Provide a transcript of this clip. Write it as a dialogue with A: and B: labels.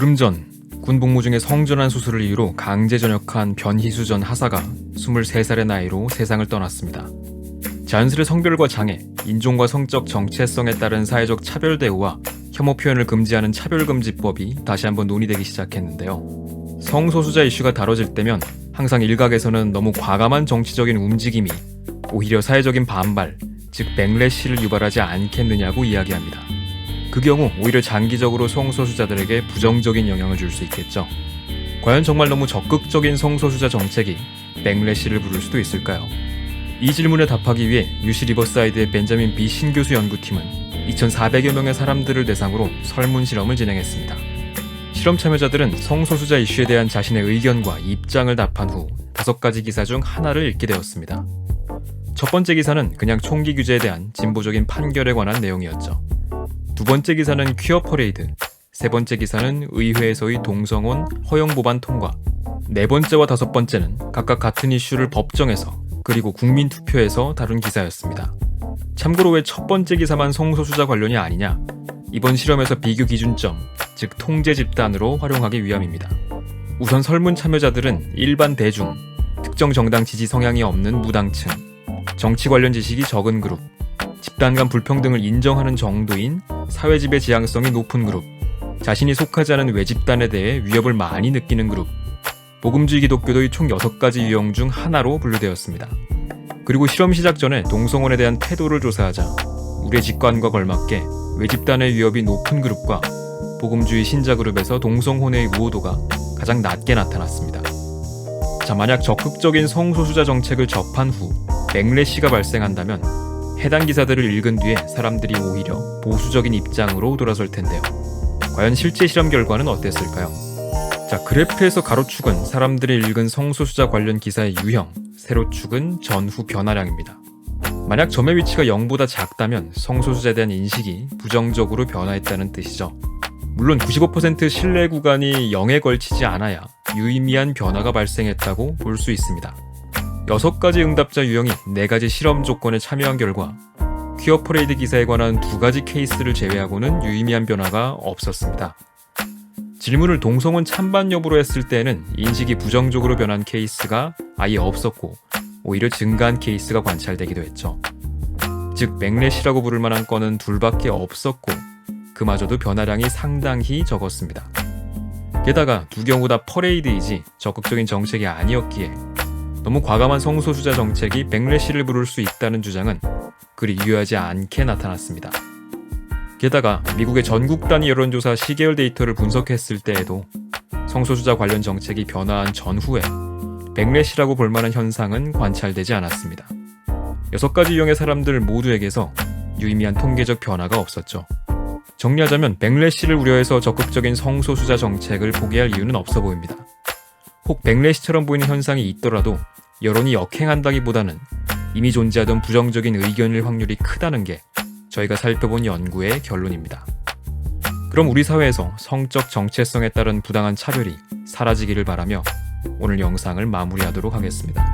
A: 보름 전 군 복무 중에 성전환 수술을 이유로 강제 전역한 변희수 전 하사가 23살의 나이로 세상을 떠났습니다. 자연스레 성별과 장애, 인종과 성적 정체성에 따른 사회적 차별 대우와 혐오 표현을 금지하는 차별금지법이 다시 한번 논의되기 시작했는데요. 성소수자 이슈가 다뤄질 때면 항상 일각에서는 너무 과감한 정치적인 움직임이 오히려 사회적인 반발, 즉 백래시를 유발하지 않겠느냐고 이야기합니다. 그 경우 오히려 장기적으로 성소수자들에게 부정적인 영향을 줄 수 있겠죠. 과연 정말 너무 적극적인 성소수자 정책이 백래시를 부를 수도 있을까요? 이 질문에 답하기 위해 UC 리버사이드의 벤자민 B 신교수 연구팀은 2,400여 명의 사람들을 대상으로 설문 실험을 진행했습니다. 실험 참여자들은 성소수자 이슈에 대한 자신의 의견과 입장을 답한 후 5가지 기사 중 하나를 읽게 되었습니다. 첫 번째 기사는 그냥 총기 규제에 대한 진보적인 판결에 관한 내용이었죠. 두 번째 기사는 퀴어 퍼레이드, 세 번째 기사는 의회에서의 동성혼 허용 법안 통과, 네 번째와 다섯 번째는 각각 같은 이슈를 법정에서 그리고 국민투표에서 다룬 기사였습니다. 참고로 왜 첫 번째 기사만 성소수자 관련이 아니냐? 이번 실험에서 비교 기준점, 즉 통제 집단으로 활용하기 위함입니다. 우선 설문 참여자들은 일반 대중, 특정 정당 지지 성향이 없는 무당층, 정치 관련 지식이 적은 그룹, 집단 간 불평등을 인정하는 정도인 사회지배 지향성이 높은 그룹, 자신이 속하지 않은 외집단에 대해 위협을 많이 느끼는 그룹, 복음주의 기독교도의 총 6가지 유형 중 하나로 분류되었습니다. 그리고 실험 시작 전에 동성혼에 대한 태도를 조사하자 우리의 직관과 걸맞게 외집단의 위협이 높은 그룹과 복음주의 신자 그룹에서 동성혼의 우호도가 가장 낮게 나타났습니다. 자, 만약 적극적인 성소수자 정책을 접한 후 백래시가 발생한다면 해당 기사들을 읽은 뒤에 사람들이 오히려 보수적인 입장으로 돌아설 텐데요. 과연 실제 실험 결과는 어땠을까요? 자, 그래프에서 가로축은 사람들이 읽은 성소수자 관련 기사의 유형, 세로축은 전후 변화량입니다. 만약 점의 위치가 0보다 작다면 성소수자에 대한 인식이 부정적으로 변화했다는 뜻이죠. 물론 95% 신뢰 구간이 0에 걸치지 않아야 유의미한 변화가 발생했다고 볼 수 있습니다. 6가지 응답자 유형이 4가지 실험 조건에 참여한 결과 퀴어 퍼레이드 기사에 관한 2가지 케이스를 제외하고는 유의미한 변화가 없었습니다. 질문을 동성혼 찬반 여부로 했을 때에는 인식이 부정적으로 변한 케이스가 아예 없었고 오히려 증가한 케이스가 관찰되기도 했죠. 즉 백래시라고 부를 만한 건은 2밖에 없었고 그마저도 변화량이 상당히 적었습니다. 게다가 두 경우 다 퍼레이드이지 적극적인 정책이 아니었기에 너무 과감한 성소수자 정책이 백래시를 부를 수 있다는 주장은 그리 유효하지 않게 나타났습니다. 게다가 미국의 전국 단위 여론조사 시계열 데이터를 분석했을 때에도 성소수자 관련 정책이 변화한 전후에 백래시라고 볼 만한 현상은 관찰되지 않았습니다. 6가지 유형의 사람들 모두에게서 유의미한 통계적 변화가 없었죠. 정리하자면 백래시를 우려해서 적극적인 성소수자 정책을 포기할 이유는 없어 보입니다. 혹 백래시처럼 보이는 현상이 있더라도 여론이 역행한다기보다는 이미 존재하던 부정적인 의견일 확률이 크다는 게 저희가 살펴본 연구의 결론입니다. 그럼 우리 사회에서 성적 정체성에 따른 부당한 차별이 사라지기를 바라며 오늘 영상을 마무리하도록 하겠습니다.